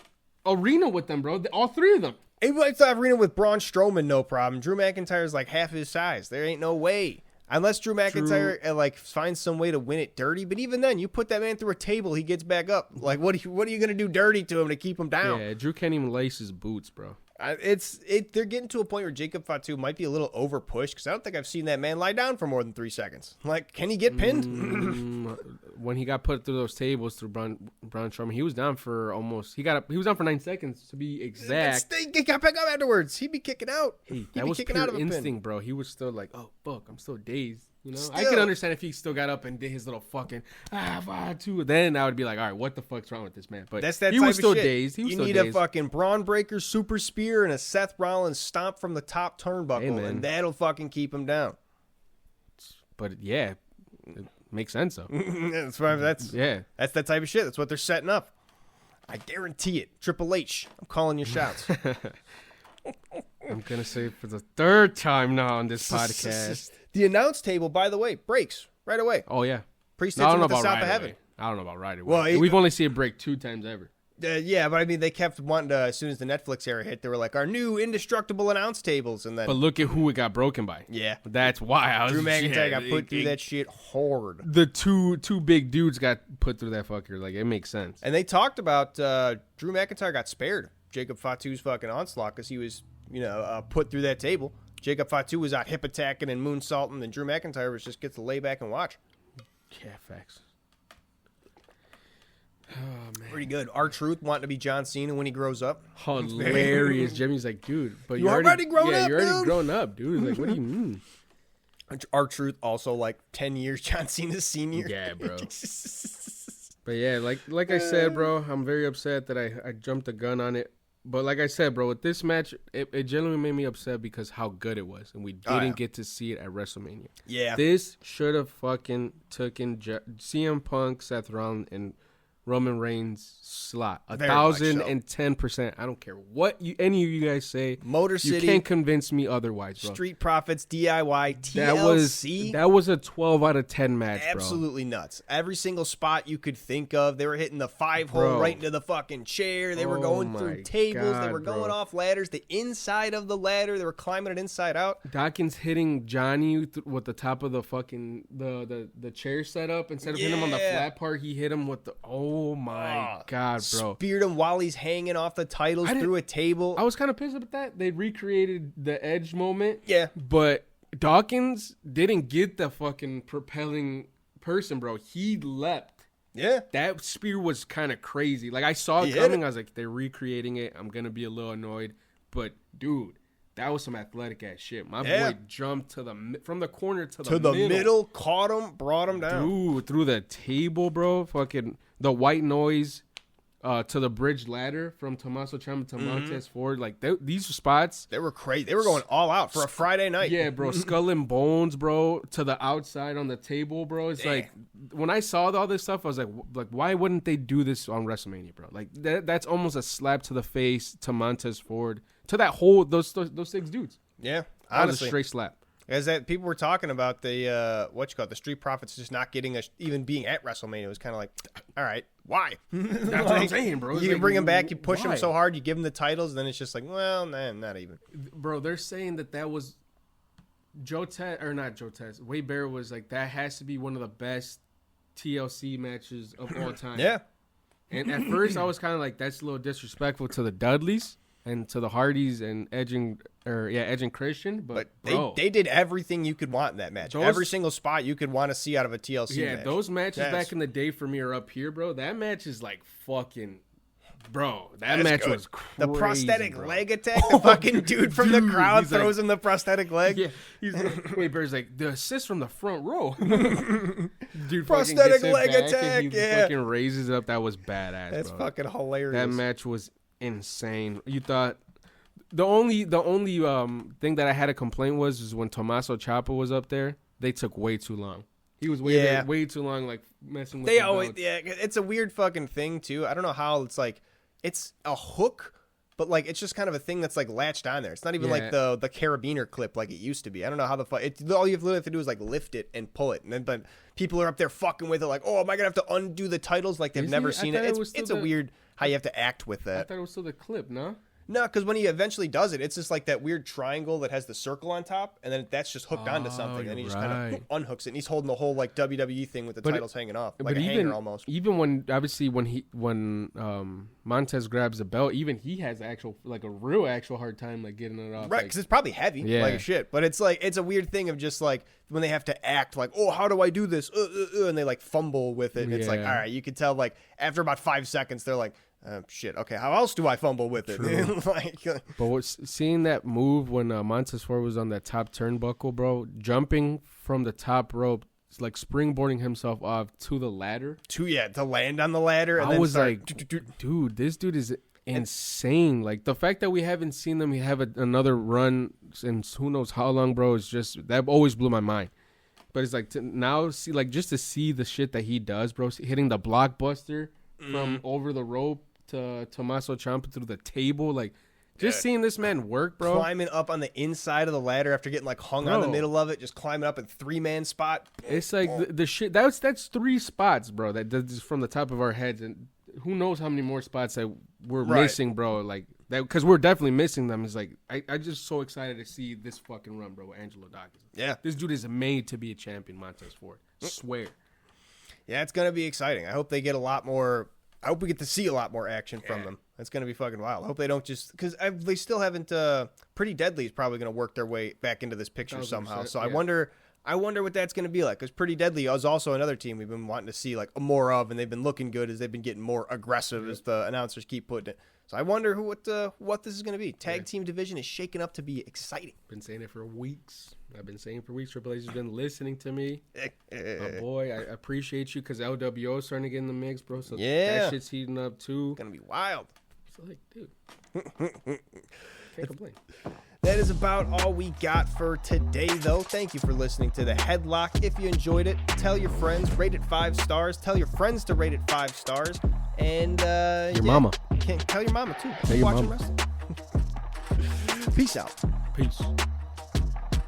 arena with them, bro. All three of them. He wipes the arena with Braun Strowman, no problem. Drew McIntyre's like half his size. There ain't no way. Unless Drew McIntyre finds some way to win it dirty, but even then, you put that man through a table, he gets back up. Like, what are you gonna do dirty to him to keep him down? Yeah, Drew can't even lace his boots, bro. They're getting to a point where Jacob Fatu might be a little over pushed because I don't think I've seen that man lie down for more than 3 seconds. Like, can he get pinned? When he got put through those tables through Braun Strowman, he was down for he was down for 9 seconds to be exact. He got back up afterwards. He'd be kicking out. That was pure instinct, bro. He was still like, oh fuck, I'm still dazed. You know, Still. I could understand if he still got up and did his little fucking 5-2. Then I would be like, all right, what the fuck's wrong with this man? But That's that he type was of still shit. dazed. He was you still need dazed. a fucking Braun Breaker super spear and a Seth Rollins stomp from the top turnbuckle, and that'll fucking keep him down. But yeah, it makes sense though. That's that type of shit. That's what they're setting up. I guarantee it. Triple H, I'm calling your shots. I'm gonna say it for the third time now on this podcast. The announce table, by the way, breaks right away. Oh yeah, Priest no, I hits don't him know with the about South of right Heaven. away. I don't know about right away. Well, we've only seen it break 2 times ever. Yeah, but I mean, they kept wanting to, as soon as the Netflix era hit, they were like, our new indestructible announce tables. And then, But look at who it got broken by. Yeah. That's why I was. Drew McIntyre got put through that shit hard. The two big dudes got put through that fucker. Like, it makes sense. And they talked about Drew McIntyre got spared Jacob Fatu's fucking onslaught because he was, put through that table. Jacob Fatu was out hip attacking and moonsaulting, and Drew McIntyre was just gets to lay back and watch. Yeah, facts. Oh, man. Pretty good. R-Truth wanting to be John Cena when he grows up. Hilarious. Jimmy's like, dude, but you're already grown up, you're already dude. grown up, dude. Like, what do you mean? R-Truth also like 10 years John Cena's senior. Yeah, bro. But yeah, like I said, bro, I'm very upset that I jumped the gun on it. But like I said, bro, with this match, it genuinely made me upset because how good it was. And we didn't get to see it at WrestleMania. Yeah. This should have fucking taken CM Punk, Seth Rollins, and Roman Reigns slot. 1,010%. I don't care what any of you guys say. Motor City. You can't convince me otherwise, bro. Street Profits, DIY, TLC. That was a 12 out of 10 match, bro. Absolutely nuts. Every single spot you could think of. They were hitting the 5-hole right into the fucking chair. They were going through tables. God, they were going off ladders. The inside of the ladder. They were climbing it inside out. Dawkins hitting Johnny with the top of the fucking the chair setup. Instead of hitting him on the flat part, he hit him with the oh my god, bro. Speared him while he's hanging off the titles through a table. I was kind of pissed about that. They recreated the Edge moment. Yeah. But Dawkins didn't get the fucking propelling person, bro. He leapt. Yeah. That spear was kind of crazy. Like, I saw it coming. I was like, they're recreating it. I'm going to be a little annoyed. But, dude, that was some athletic ass shit. My boy jumped from the corner to the middle. Caught him, brought him down. Dude, through the table, bro. Fucking the white noise to the bridge ladder from Tommaso Ciampa to Montez Ford. Like, these spots. They were crazy. They were going all out for a Friday night. Yeah, bro. Skull and bones, bro. To the outside on the table, bro. It's like, when I saw all this stuff, I was like, why wouldn't they do this on WrestleMania, bro? Like, that's almost a slap to the face to Montez Ford. To that whole, those 6 dudes. Yeah. Honestly. That was a straight slap. As that people were talking about the the Street Profits just not getting even being at WrestleMania. It was kind of like, all right, why? That's what I'm saying, bro. You can bring him back, you push him so hard, you give him the titles, and then it's just like, well, nah, not even. Bro, they're saying that was Wade Barrett was like, that has to be one of the best TLC matches of all time. Yeah. And at first I was kind of like, that's a little disrespectful to the Dudleys and to the Hardys and Edge and Christian, but they did everything you could want in that match. Every single spot you could want to see out of a TLC match. Yeah, those matches back in the day for me are up here, bro. That match is like fucking, bro. That match was crazy. The prosthetic leg attack, the fucking dude from the crowd throws him the prosthetic leg. Yeah, Wade Barrett's like, the assist from the front row. Dude, prosthetic leg attack. He fucking raises it up. That was badass. That's fucking hilarious. That match was insane. You thought the only thing that I had a complaint was when Tommaso Ciampa was up there, they took way too long. He was way too long, like messing with. They always it's a weird fucking thing too. I don't know how it's like it's a hook, but like it's just kind of a thing that's like latched on there. It's not even like the carabiner clip like it used to be. I don't know how all you literally have to do is like lift it and pull it, and then but people are up there fucking with it like, oh, am I gonna have to undo the titles like they've never seen it? It's a weird how you have to act with that. I thought it was still the clip, no? No, because when he eventually does it, it's just like that weird triangle that has the circle on top, and then that's just hooked onto something, and he just kind of unhooks it, and he's holding the whole like WWE thing with the titles hanging off, like a hanger almost. Even when Montez grabs the belt, even he has a real hard time like getting it off. Right, because it's probably heavy, like shit. But it's like it's a weird thing of just like when they have to act like, oh, how do I do this? And they like fumble with it, and it's like, all right, you can tell like after about 5 seconds, they're like, Shit. Okay, how else do I fumble with it? But seeing that move when Montez Ford was on that top turnbuckle, bro, jumping from the top rope, like springboarding himself off to the ladder. To land on the ladder. And I was like, dude, this dude is insane. Like the fact that we haven't seen them have another run since who knows how long, bro, is just that always blew my mind. But it's like to now see, like just to see the shit that he does, bro, hitting the blockbuster from over the rope to Tommaso Ciampa through the table, like just seeing this man work, bro. Climbing up on the inside of the ladder after getting like hung on the middle of it, just climbing up in 3-man spot. It's like the shit. That's 3 spots, bro. That's from the top of our heads, and who knows how many more spots that we're missing, bro. Like that, because we're definitely missing them. It's like I just so excited to see this fucking run, bro. With Angelo Dawkins. Yeah, this dude is made to be a champion. Montez Ford, swear. Yeah, it's gonna be exciting. I hope they get a lot more. I hope we get to see a lot more action from them. That's going to be fucking wild. I hope they don't just... Because they still haven't... Pretty Deadly is probably going to work their way back into this picture somehow. So I wonder what that's going to be like. Because Pretty Deadly is also another team we've been wanting to see like more of. And they've been looking good as they've been getting more aggressive as the announcers keep putting it. So I wonder what this is going to be. Tag team division is shaking up to be exciting. Been saying it for weeks. I've been saying for weeks. Triple H has been listening to me. My boy, I appreciate you because LWO is starting to get in the mix, bro. So that shit's heating up too. It's going to be wild. So like, dude. Can't complain. That is about all we got for today, though. Thank you for listening to the Headlock. If you enjoyed it, tell your friends, rate it 5 stars. Tell your friends to rate it 5 stars. And your mama. Tell your mama, too. Tell your mama. Peace out. Peace.